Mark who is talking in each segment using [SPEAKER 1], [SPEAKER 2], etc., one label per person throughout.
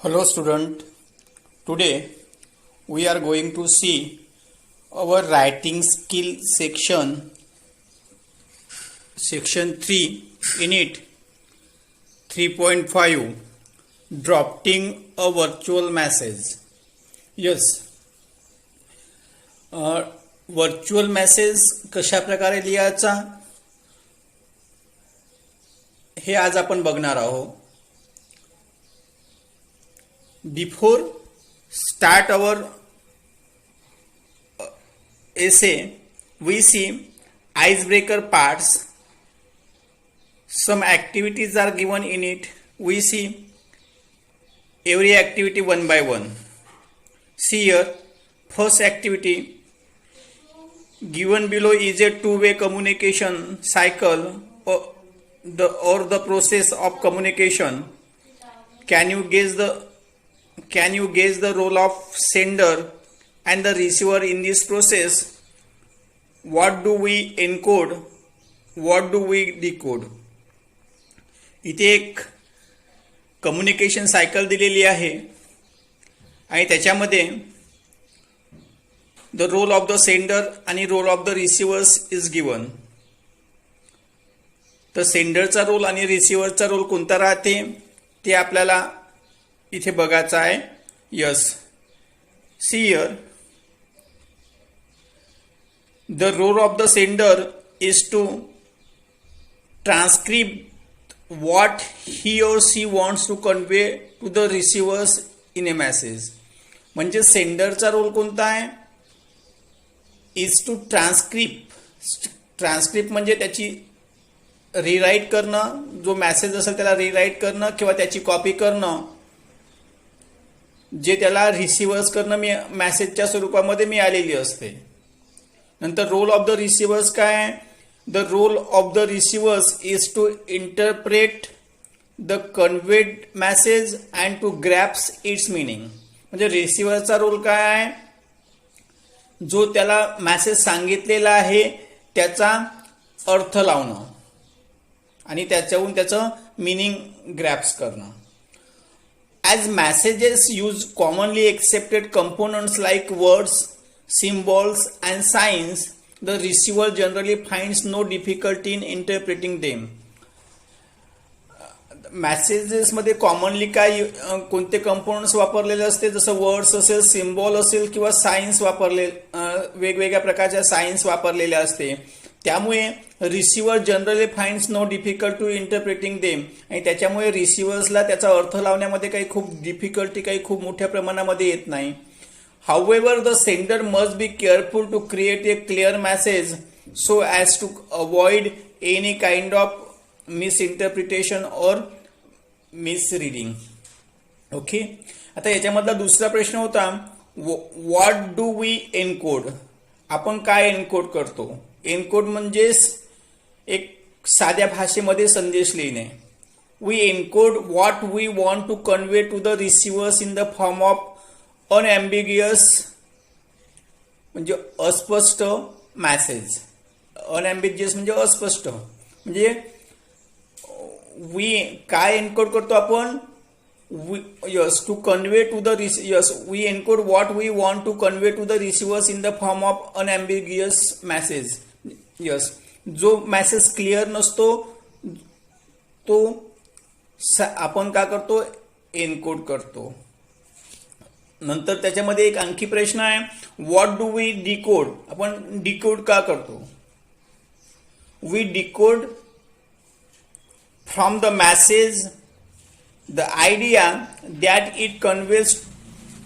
[SPEAKER 1] Hello student, today we are going to see our writing skill section 3 in it 3.5 drafting a virtual message. Yes, virtual message कशा प्रकारे लिहायचा हे आज आपण बघणार आहोत. Before start our essay, we see icebreaker parts. Some activities are given in it. We see every activity one by one. See here, first activity given below is a two-way communication cycle or the process of communication. Can you guess the role of sender and the receiver in this process? What do we encode? What do we decode? इथे एक communication cycle दिलेली आहे आणि त्याच्यामध्ये the role of the sender आणि role of the receivers is given. तर सेंडरचा role आणि रिसिव्हरचा रोल कोणता राहते ते आपल्याला इथे बघायचं आहे. Yes, see here, the role of the sender is to transcribe what he or she wants to convey to the receivers in a message. म्हणजे सेंडरचा रोल कोणता आहे? इज टू ट्रान्सक्रिप्ट म्हणजे त्याची रिराईट करणं, जो मेसेज असेल त्याला रिराईट करणं किंवा त्याची कॉपी करणं, जे त्याला रिसिव्हर्स करणं मेसेजच्या स्वरूपामध्ये मिळालेली असते. नंतर रोल ऑफ द रिसिव्हर्स काय आहे? The role of the receivers is to interpret the conveyed message and to grasp its meaning. म्हणजे रिसिव्हरचा रोल काय आहे? जो त्याला मेसेज सांगितलेला आहे त्याचा अर्थ लावणं आणि त्याच्याहून त्याचं मिनिंग ग्रॅप्स करणं. As messages use commonly accepted components like words, symbols and signs, the receiver generally finds no difficulty in interpreting them. Messages मध्ये कॉमनली काय कोणते कंपोनंट्स वापरलेले असते, जसं वर्ड्स असेल, सिम्बॉल असेल किंवा सायन्स वेगवेगळ्या प्रकारच्या सायन्स वापरलेल्या असते. त्यामुळे receiver generally finds no difficult to interpreting them आणि त्याच्यामुळे रिसिव्हर्सला त्याचा अर्थ लावण्यामध्ये काही खूप मोठ्या प्रमाणामध्ये येत नाही. However, the sender must be careful to create a clear message so as to avoid any kind of misinterpretation or misreading. Okay. आता याच्यामधला दुसरा प्रश्न होता, what do we encode? आपण काय एनकोड करतो? एनकोड म्हणजे एक साध्या भाषेमध्ये संदेश लिहिणे. We encode what we want to convey to the receivers in the form of unambiguous म्हणजे अस्पष्ट मेसेज. अनएम्बिगियस म्हणजे अस्पष्ट. म्हणजे वी काय एन्कोड करतो आपण? Yes, to convey to the we encode what we want to convey to the receivers in the form of unambiguous message. Yes, जो message clear नसतो तो आपण काय करतो? एन्कोड करतो. नंतर त्याच्यामध्ये एक आणखी प्रश्न आहे, व्हॉट डू वी डिकोड? आपण डिकोड का करतो? We decode from the message the idea that it conveys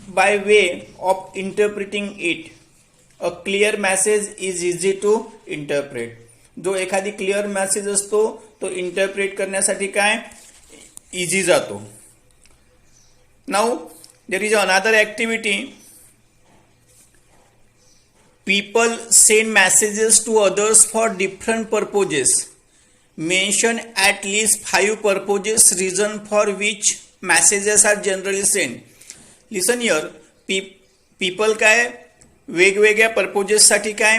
[SPEAKER 1] by way of interpreting it. A clear message is easy to interpret. जो एखादी क्लिअर मेसेज असतो तो इंटरप्रेट करण्यासाठी काय इझी जातो. Now there is another activity. People send messages to others for different purposes. Mention at least 5 purposes reason for which messages are generally sent. Listen here. People काय वेगवेगळ्या purposes साठी काय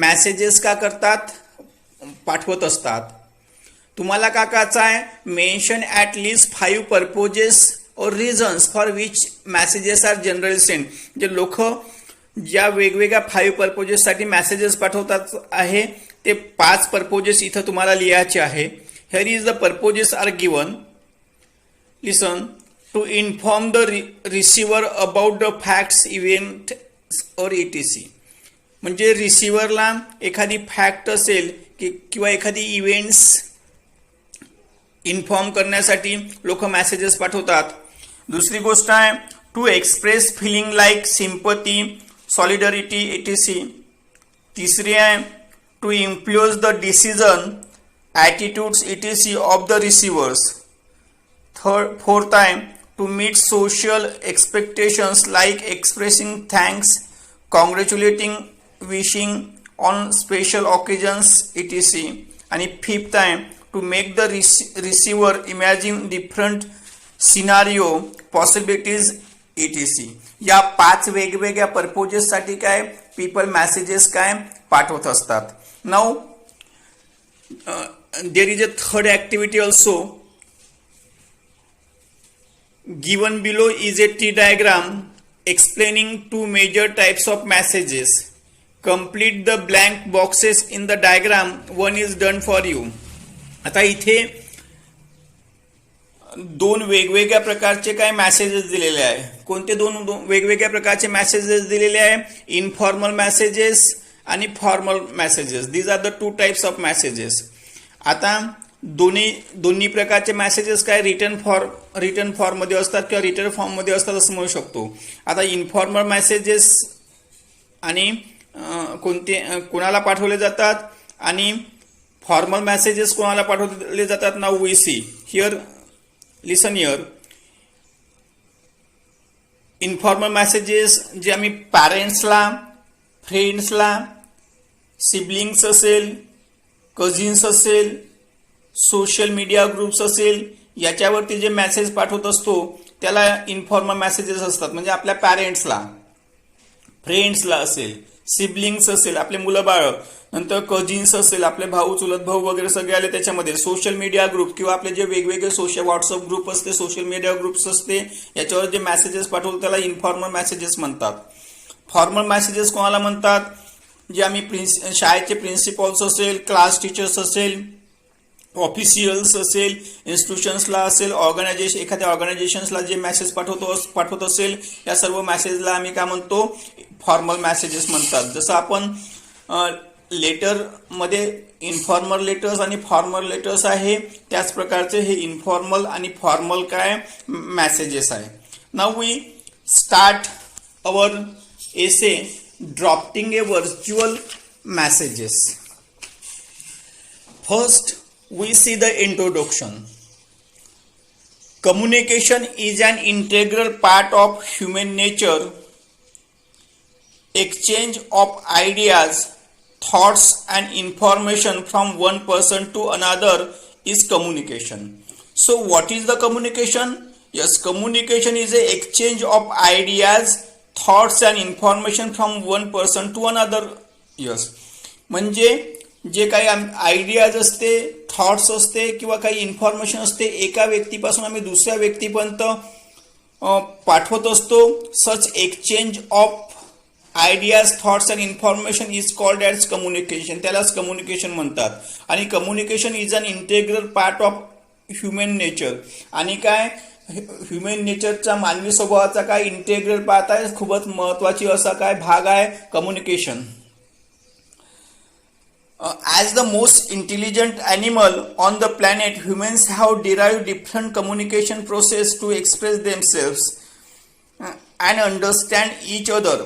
[SPEAKER 1] messages का करतात? पाठवत असतात. तुम्हाला का करायचं आहे? Mention at least 5 purposes or reasons for which messages are generally sent. जे लोक ज्या वेगवेगळ्या 5 पर्पजेससाठी मेसेजेस पाठवतात आहे ते 5 पर्पजेस इथं तुम्हाला लिहायचे आहे. Here is the purposes are given. Listen. To inform the receiver about the facts, event or ETC. म्हणजे रिसिव्हरला एखादी फॅक्ट असेल किंवा एखादी इव्हेंट्स इन्फॉर्म करण्यासाठी लोक मेसेजेस पाठवतात. दुसरी गोष्ट आहे to express feeling like sympathy, solidarity ETC. तिसरी आहे to influence the decision, attitudes ETC of the receivers. Fourth आहे to meet social expectations like expressing thanks, congratulating, wishing on special occasions ETC. आणि fifth आहे to make the receiver imagine different scenario, possibilities ETC. या 5 वेगवेगळ्या पर्पजेससाठी काय people messages काय पाठवत असतात. Now there is a third activity also. Given below is a T diagram explaining 2 major types of messages. Complete the blank boxes in the diagram. One is done for you. आता इथे 2 वेगवेगळ्या प्रकारचे काय messages दिलेले आहे. कोणते 2 वेगवेगळ्या प्रकारचे मेसेजेस दिलेले आहे? इनफॉर्मल मेसेजेस आणि formal messages. These are the 2 types of messages. आता दोन्ही प्रकारचे मेसेजेस काय रिटर्न फॉर्ममध्ये असतात किंवा रिटर्न फॉर्ममध्ये असतात असं म्हणू शकतो. आता इन्फॉर्मल मेसेजेस आणि कोणाला पाठवले जातात आणि फॉर्मल मेसेजेस कोणाला पाठवले जातात. Now we see here. Listen here. Informal messages जे आम्ही पॅरेंट्सला, फ्रेंड्सला, सिबलिंग्स असेल, कझिन्स असेल, सोशल मीडिया ग्रुप्स असेल याच्यावरती जे मेसेज पाठवत असतो त्याला इन्फॉर्मल मेसेजेस असतात. म्हणजे आपल्या पॅरेंट्सला, फ्रेंड्सला असेल, सिबलिंग्स असेल, आपले मुलं बाळ, नंतर कझिन्स असेल, आपले भाऊ, चुलत भाऊ वगैरे सगळे आले त्याच्यामध्ये. सोशल मीडिया ग्रुप किंवा आपले जे वेगवेगळे व्हॉट्सअप ग्रुप असते, सोशल मीडिया ग्रुप्स असते, याच्यावर जे मेसेजेस पाठवतो त्याला इन्फॉर्मल मेसेजेस म्हणतात. फॉर्मल मेसेजेस कोणाला म्हणतात? जे आम्ही शाळेचे प्रिन्सिपल्स असेल, क्लास टीचर्स असेल, ऑफिशियल्स असेल, इन्स्टिट्यूशन्सला असेल, एखाद्या ऑर्गनायझेशन्सला जे मेसेज पाठवत असेल या सर्व मेसेजला आम्ही काय म्हणतो? फॉर्मल मेसेजेस म्हणतात. जसं आपण लेटरमध्ये इन्फॉर्मल लेटर्स आणि फॉर्मल लेटर्स आहे त्याच प्रकारचे हे इन्फॉर्मल आणि फॉर्मल काय मेसेजेस आहे. Now we start our essay drafting a virtual messages. First we see the introduction. Communication is an integral part of human nature. Exchange of ideas, thoughts and information from one person to another is communication. So what is the communication? Yes, communication is a exchange of ideas, thoughts and information from one person to another. Yes, म्हणजे जे काही ideas असते, thoughts असते किंवा काही information असते एका व्यक्तीपासून आम्ही दुसऱ्या व्यक्तीपर्यंत पाठवत असतो. Such exchange of ideas, thoughts and information is called as communication. त्यालाच कम्युनिकेशन म्हणतात. आणि communication is an integral part of human nature. आणि काय ह्युमन नेचरचा, मानवी स्वभावाचा काय इंटेग्रल पार्ट आहे, खूपच महत्वाची असा काय भाग आहे communication. As the most intelligent animal on the planet, humans have derived different communication process to express themselves and understand each other.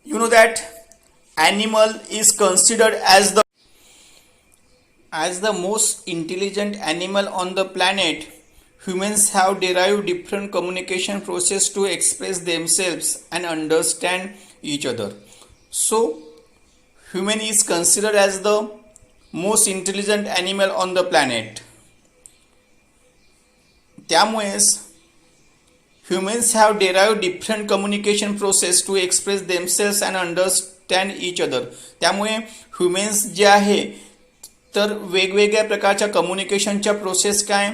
[SPEAKER 1] You know that animal is considered as the most intelligent animal on the planet. Humans have derived different communication process to express themselves and understand each other. So human is considered as the most intelligent animal on the planet. त्यामुळेच humans have derived different communication process to express themselves and understand each other. त्यामुळे humans जे आहे तर वेगवेगळ्या प्रकारच्या कम्युनिकेशनच्या process काय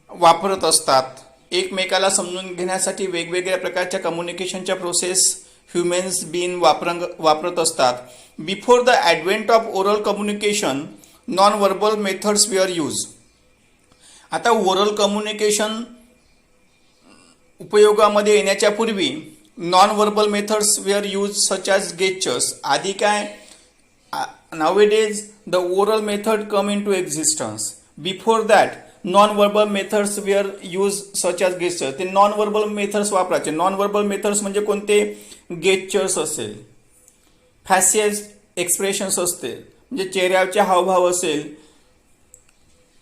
[SPEAKER 1] वापरत असतात एकमेकाला समजून घेण्यासाठी वेगवेगळ्या प्रकारच्या कम्युनिकेशनच्या प्रोसेस ह्युमन्स बीन वापरत असतात. Before the advent of oral communication non verbal methods were use. आता ओरल कम्युनिकेशन उपयोगामध्ये येण्याच्या पूर्वी non verbal methods were use such as gestures. आधी काय, nowadays the oral method come into existence. Before that non-verbal methods were used such as gestures. ते non verbal methods वापरायचे. Non verbal methods म्हणजे कोणते, gestures असेल, फॅशियल expressions असतील म्हणजे चेहऱ्याचे हावभाव असेल,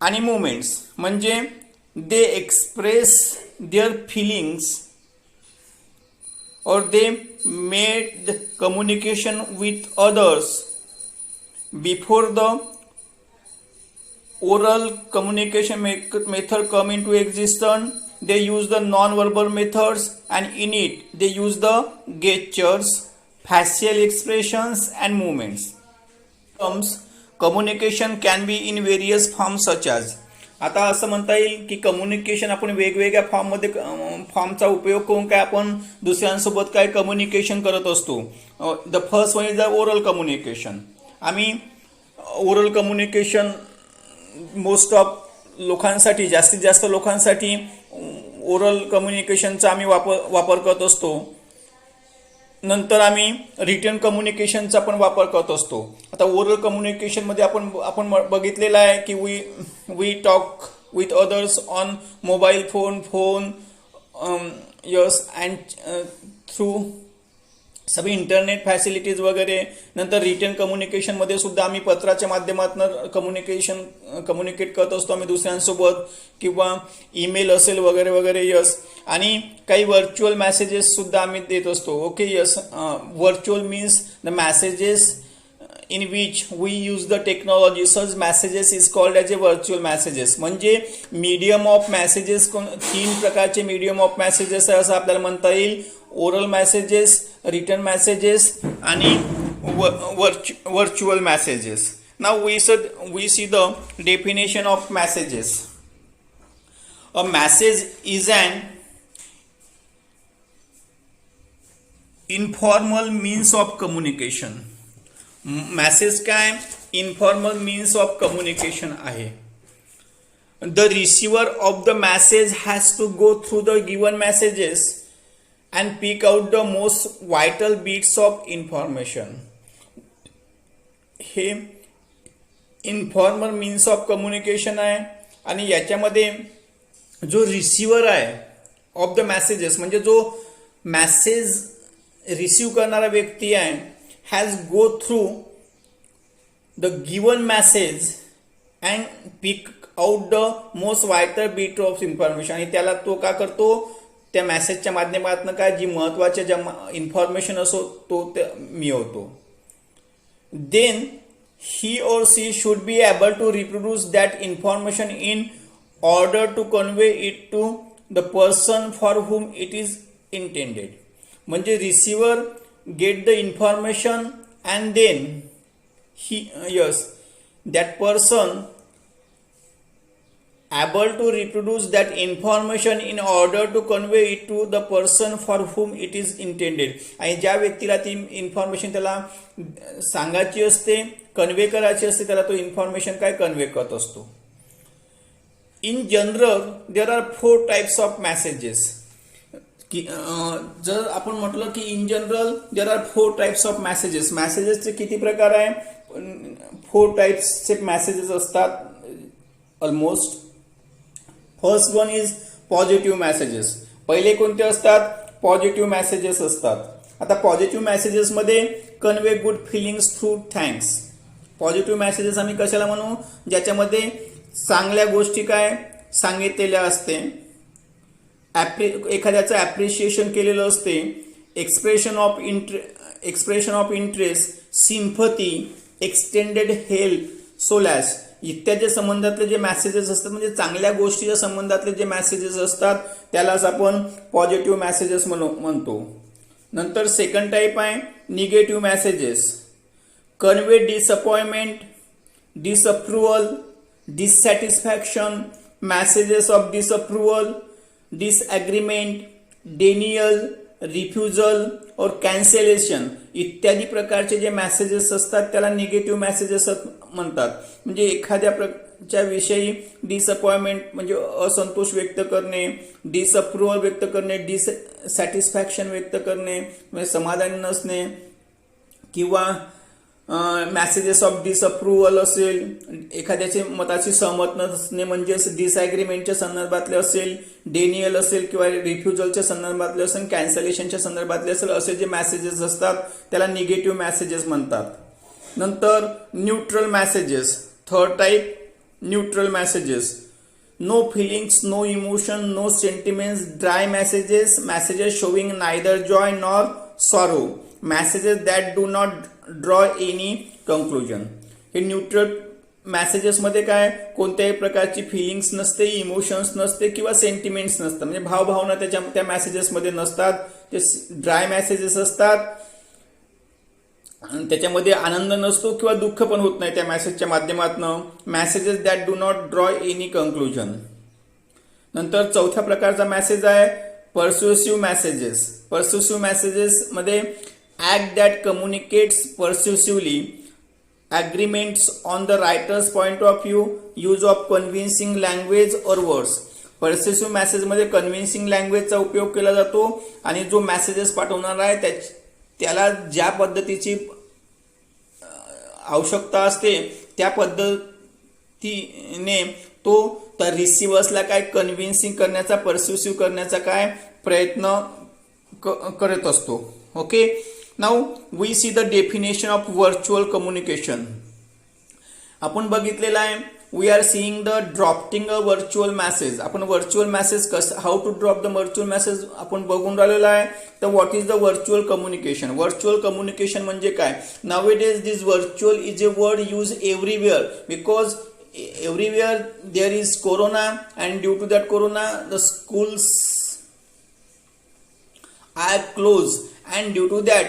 [SPEAKER 1] आणि मुवमेंट्स म्हणजे they express their feelings or they made communication with others. Before the oral communication method come into existence, they use the non-verbal methods, and in it they use the gestures, facial expressions and movements. Communication can be in various forms such as. आता असं म्हणता येईल की communication आपण वेगवेगळ्या फॉर्मचा उपयोग करून काय आपण दुसऱ्यांसोबत काय कम्युनिकेशन करत असतो. The first one is the oral communication. आम्ही ओरल कम्युनिकेशन मोस्ट ऑफ लोकांसाठी, जास्तीत जास्त लोकांसाठी ओरल कम्युनिकेशनचा आम्ही वापर करत असतो. नंतर आम्ही रिटन कम्युनिकेशनचा पण वापर करत असतो. आता ओरल कम्युनिकेशनमध्ये आपण बघितलेलं आहे की we talk with others on mobile phone yes and through सगळी इंटरनेट फॅसिलिटीज वगैरे. नंतर रिटन कम्युनिकेशनमध्ये सुद्धा आम्ही पत्राच्या माध्यमातून कम्युनिकेट करत असतो आम्ही दुसऱ्यांसोबत, किंवा ईमेल असेल वगैरे वगैरे. यस. आणि काही व्हर्च्युअल मेसेजेस सुद्धा आम्ही देत असतो. Okay. Yes. Virtual means the messages in which we use the technology. Such messages is called as a virtual messages. म्हणजे मीडियम ऑफ मेसेजेस 3 प्रकारचे मीडियम ऑफ मेसेजेस आहे असं आपल्याला म्हणता येईल. ओरल मेसेजेस, रिटन मेसेजेस आणि virtual messages. Now we see the definition of messages. A message is an informal means of communication. Message काय, informal means of communication आहे. The receiver of the message has to go through the given messages and pick out the most vital bits of information. हे informal means of communication आहे. आणि याच्यामध्ये जो receiver आहे of the messages म्हणजे जो message receive करणारा व्यक्ती आहे, has go through the given message and pick out the most vital bit of information. आणि त्याला तो का करतो, त्या मेसेजच्या माध्यमातून काय जी महत्वाच्या ज्या इन्फॉर्मेशन असो तो मिळवतो. Then he or she should be able to reproduce that information in order to convey it to the person for whom it is intended. म्हणजे receiver get the information and then that person able to reproduce that information in order to convey it to the person for whom it is intended. आणि ज्या व्यक्तीला ती information त्याला सांगायची असते, convey करायची असते, त्याला तो इन्फॉर्मेशन काय कन्वे करत असतो. In general there are 4 types of messages. की जर आपण म्हटलं की in general there are 4 types of messages. मेसेजेसचे किती प्रकार आहे, 4 टाइप्सचे मेसेजेस असतात almost. First one is positive messages. पहिले कोणते असतात, पॉझिटिव्ह मेसेजेस असतात. आता पॉझिटिव्ह मेसेजेसमध्ये convey good feelings through thanks. Positive messages आम्ही कशाला म्हणू, ज्याच्यामध्ये चांगल्या गोष्टी काय सांगितलेल्या असते, एखाद्याचं ॲप्रिशिएशन केलेलं असते, expression of interest, sympathy, extended help, solace इत्यादी संबंधातले जे मेसेजेस असतात, म्हणजे चांगल्या गोष्टीच्या संबंधातले जे मेसेजेस असतात त्यालाच आपण पॉझिटिव्ह मेसेजेस म्हणतो. नंतर सेकंड टाईप आहे negative messages. Convey disappointment, disapproval, dissatisfaction, messages of disapproval, disagreement, denial, refusal और कॅन्सलेशन इत्यादी प्रकारचे जे मेसेजेस असतात त्याला निगेटिव्ह मेसेजेस म्हणतात. म्हणजे एखाद्या विषयी डिसअपॉइंटमेंट म्हणजे असंतोष व्यक्त करणे, डिसअप्रुव्हल व्यक्त करणे, डिससॅटिस्फॅक्शन व्यक्त करणे म्हणजे समाधानी नसणे, किंवा मेसेजेस ऑफ डिसअप्रुव्हल असेल, एखाद्याचे मताची सहमत नसणे म्हणजे डिसएग्रीमेंटच्या संदर्भातले असेल, डेनियल असेल किंवा रिफ्युजलच्या संदर्भातले असेल, कॅन्सलेशनच्या संदर्भातले असेल, असे जे मेसेजेस असतात त्याला निगेटिव्ह मेसेजेस म्हणतात. नंतर neutral messages, third type neutral messages. No feelings, no emotion, no sentiments, dry messages, messages showing neither joy nor sorrow, messages that do not draw any conclusion. हे न्यूट्रल मेसेजेसमध्ये काय, कोणत्याही प्रकारची feelings नसते, emotions नसते किंवा सेंटिमेंट्स नसतात, म्हणजे भावभावना त्या मेसेजेसमध्ये नसतात. ते ड्राय मेसेजेस असतात, त्याच्यामध्ये आनंद नसतो किंवा दुःख पण होत नाही त्या मेसेजच्या माध्यमातून. Messages that do not draw any conclusion. नंतर चौथ्या प्रकारचा मेसेज आहे पर्स्युसिव्ह मेसेजेस. पर्स्युसिव्ह मेसेजेस मध्ये act that communicates persuasively, agreements on the writer's point of view, use of convincing language or words. Persuasive message मध्ये convincing लँग्वेजचा उपयोग केला जातो आणि जो मेसेजेस पाठवणार आहे त्याला ज्या पद्धतीची आवश्यकता असते त्या पद्धतीने तो त्या रिसिव्हर्सला काय कन्व्हिन्सिंग करण्याचा, पर्स्युसिव्ह करण्याचा काय प्रयत्न करत असतो. Okay, now we see the definition of virtual communication. आपण बघितलेलं आहे we are seeing the dropping a virtual message. आपण virtual message how to drop the virtual message आपण बघून राहिलेलं आहे. तर what is the virtual communication. Virtual communication म्हणजे काय. Nowadays this virtual is a word use everywhere because everywhere there is corona, and due to that corona the schools are closed, and due to that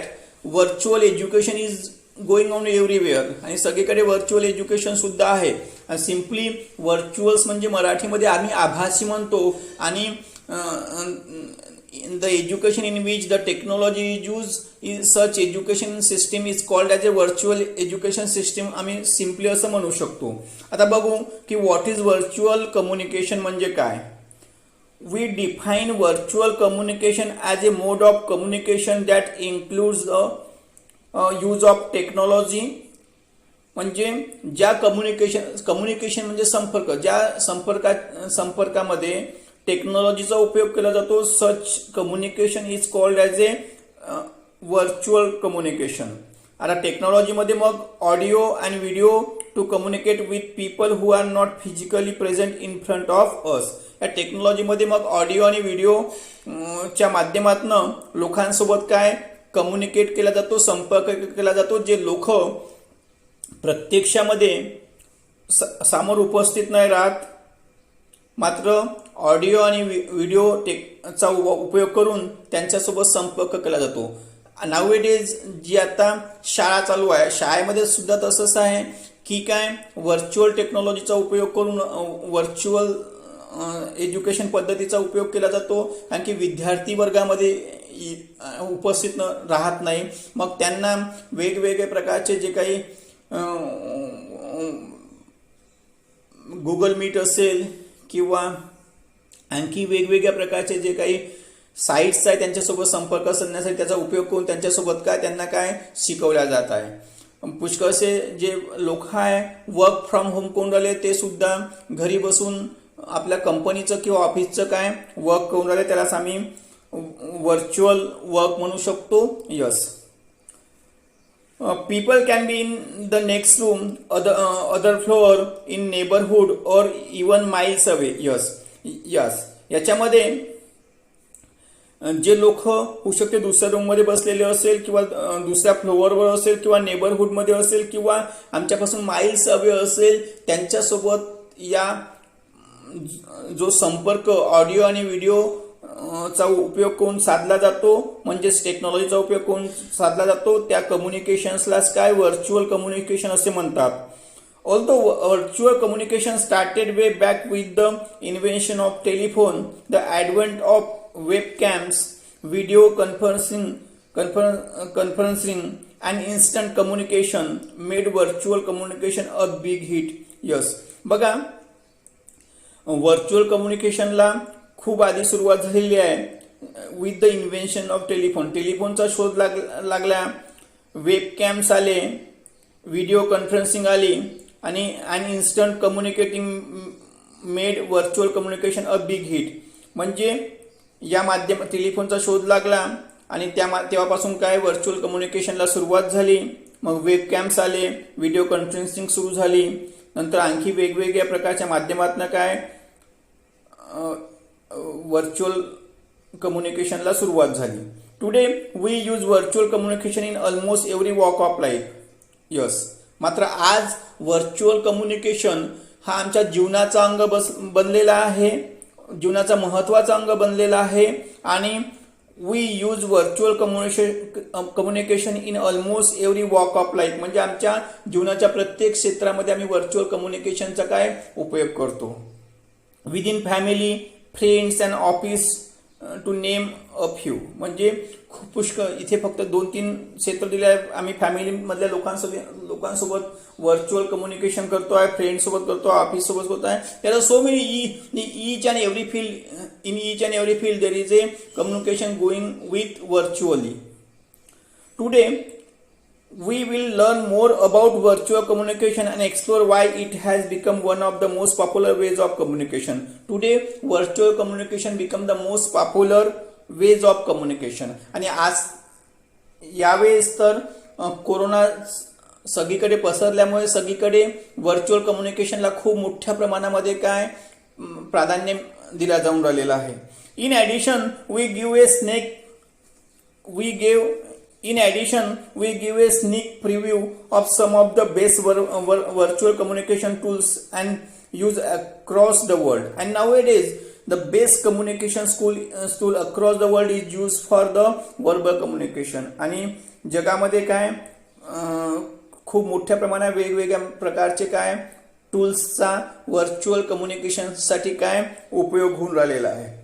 [SPEAKER 1] virtual education is going on everywhere. आणि सगळीकडे virtual education सुद्धा आहे. Simply व्हर्च्युअल्स म्हणजे मराठीमध्ये आम्ही आभासी म्हणतो. आणि in the education in which the technology is used, such education system is called as a virtual education system. आम्ही सिम्पली असं म्हणू शकतो. आता बघू की व्हॉट इज व्हर्च्युअल कम्युनिकेशन म्हणजे काय. We define virtual communication as a mode of communication that includes the use of technology. म्हणजे ज्या कम्युनिकेशन म्हणजे संपर्क, ज्या संपर्कामध्ये टेक्नॉलॉजीचा उपयोग केला जातो. Such communication is called as a virtual communication. आता टेक्नॉलॉजीमध्ये मग ऑडिओ आणि video to communicate with people who are not physically present in front of us. या टेक्नॉलॉजीमध्ये मग ऑडिओ आणि व्हिडिओच्या माध्यमातून लोकांसोबत काय कम्युनिकेट केला जातो, संपर्क केला जातो. जे लोक प्रत्यक्षामध्ये समोर उपस्थित नाही राहत, मात्र ऑडिओ आणि व्हिडिओ चा उपयोग करून त्यांच्यासोबत संपर्क केला जातो. नाउएडेज जी आता शाळा चालू आहे, शाळेमध्ये सुद्धा तसंच आहे की काय व्हर्च्युअल टेक्नॉलॉजीचा उपयोग करून व्हर्च्युअल एज्युकेशन पद्धतीचा उपयोग केला जातो. कारण की विद्यार्थी वर्गामध्ये उपस्थित राहत नाही, मग त्यांना वेगवेगळे प्रकारचे जे काही गुगल मीट असेल किंवा आणखी वेगवेगळ्या प्रकारचे जे काही साईट्स आहेत त्यांच्यासोबत संपर्क साधण्यासाठी त्याचा उपयोग करून त्यांच्यासोबत काय त्यांना काय शिकवल्या जात आहे. पुष्कळसे जे लोक आहे वर्क फ्रॉम होम करून राहिले, ते सुद्धा घरी बसून आपल्या कंपनीचं किंवा ऑफिसचं काय वर्क करून राहिले, त्यालाच आम्ही व्हर्च्युअल वर्क म्हणू शकतो. Yes, people can be in the next room, other floor, in neighborhood or even miles away. yes. याच्यामध्ये जे लोक होऊ शकते दुसऱ्या रूम मध्ये बसलेले असेल किंवा दुसऱ्या फ्लोअरवर असेल किंवा नेबरहुड मध्ये असेल किंवा आमच्यापासून माइल्स अवे असेल, त्यांच्यासोबत या जो संपर्क ऑडिओ आणि व्हिडिओ चा उपयोग करून साधला जातो, म्हणजेच टेक्नॉलॉजीचा उपयोग करून साधला जातो. त्या कम्युनिकेशन्सलाच काय व्हर्च्युअल कम्युनिकेशन असे म्हणतात. Although virtual communication started way back with the invention of telephone, the advent of webcams, video conferencing and instant communication made virtual communication a big hit. Yes, बघा, व्हर्च्युअल कम्युनिकेशनला खूप आधी सुरुवात झालेली आहे विथ द इन्व्हेन्शन ऑफ टेलिफोनचा शोध लागला, वेबकॅम्स आले, video conferencing आली आणि instant communicating made virtual communication a big hit. म्हणजे या माध्यम टेलिफोनचा शोध लागला आणि तेव्हापासून काय व्हर्च्युअल कम्युनिकेशनला सुरुवात झाली. मग वेबकॅम्स आले, व्हिडिओ कॉन्फरन्सिंग सुरू झाली, नंतर आणखी वेगवेगळ्या प्रकारच्या माध्यमातून काय व्हर्च्युअल कम्युनिकेशनला सुरुवात झाली. Today we use virtual communication in almost every walk of life. Yes, मात्र आज व्हर्च्युअल कम्युनिकेशन हा आमच्या जीवनाचा अंग बनलेला आहे, जीवनाचा महत्वाचा अंग बनलेला आहे आणि we use virtual communication in almost every walk of life. म्हणजे आमच्या जीवनाच्या प्रत्येक क्षेत्रामध्ये आम्ही व्हर्च्युअल कम्युनिकेशनचा काय उपयोग करतो. Within family, friends and office to name a few. म्हणजे पुष्कळ इथे फक्त 2-3 क्षेत्र दिले आहे. आम्ही फॅमिलीमधल्या लोकांसोबत व्हर्च्युअल कम्युनिकेशन करतो आहे, फ्रेंड्स सोबत करतो आहे, ऑफिस सोबत करतो आहे. There are so many each and every field there is a communication going with virtually. Today we will learn more about virtual communication and explore why it has become one of the most popular ways of communication. Today, virtual communication become the most popular ways of communication. आणि आज यावेळेस तर corona सगळीकडे पसरल्यामुळे सगळीकडे virtual कम्युनिकेशनला खूप मोठ्या प्रमाणामध्ये काय प्राधान्य दिला जाऊन राहिलेलं आहे. In addition, we give a sneak preview of some of the best virtual communication tools and use across the world. And nowadays, the best communication tool across the world is used for the verbal communication. आणि जगामध्ये काय खूप मोठ्या प्रमाणात वेगवेगळ्या प्रकारचे काय टूल्सचा virtual कम्युनिकेशनसाठी काय उपयोग होऊन राहिलेला आहे.